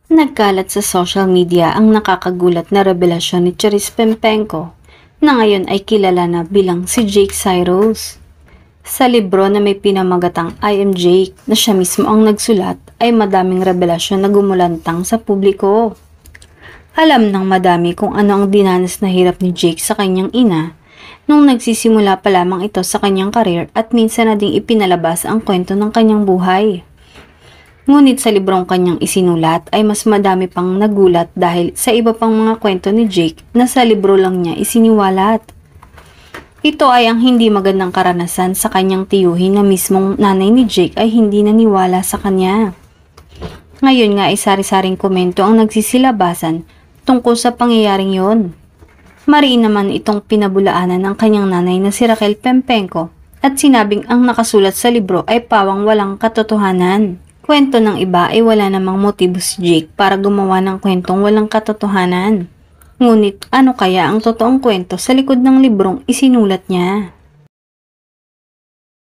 Nagkalat sa social media ang nakakagulat na revelasyon ni Charis Pempenko na ngayon ay kilala na bilang si Jake Cyrus. Sa libro na may pinamagatang I Am Jake na siya mismo ang nagsulat ay madaming revelasyon na gumulantang sa publiko. Alam ng madami kung ano ang dinanas na hirap ni Jake sa kanyang ina nung nagsisimula pa lamang ito sa kanyang karir at minsan na ding ipinalabas ang kwento ng kanyang buhay. Ngunit sa librong kanyang isinulat ay mas madami pang nagulat dahil sa iba pang mga kwento ni Jake na sa libro lang niya isiniwalat. Ito ay ang hindi magandang karanasan sa kanyang tiyuhin na mismong nanay ni Jake ay hindi naniwala sa kanya. Ngayon nga ay sari-saring komento ang nagsisilabasan tungkol sa pangyayaring yon. Mariin naman itong pinabulaanan ng kanyang nanay na si Raquel Pempenko at sinabing ang nakasulat sa libro ay pawang walang katotohanan. Kwento ng iba ay wala namang motibo si Jake para gumawa ng kwentong walang katotohanan. Ngunit ano kaya ang totoong kwento sa likod ng librong isinulat niya?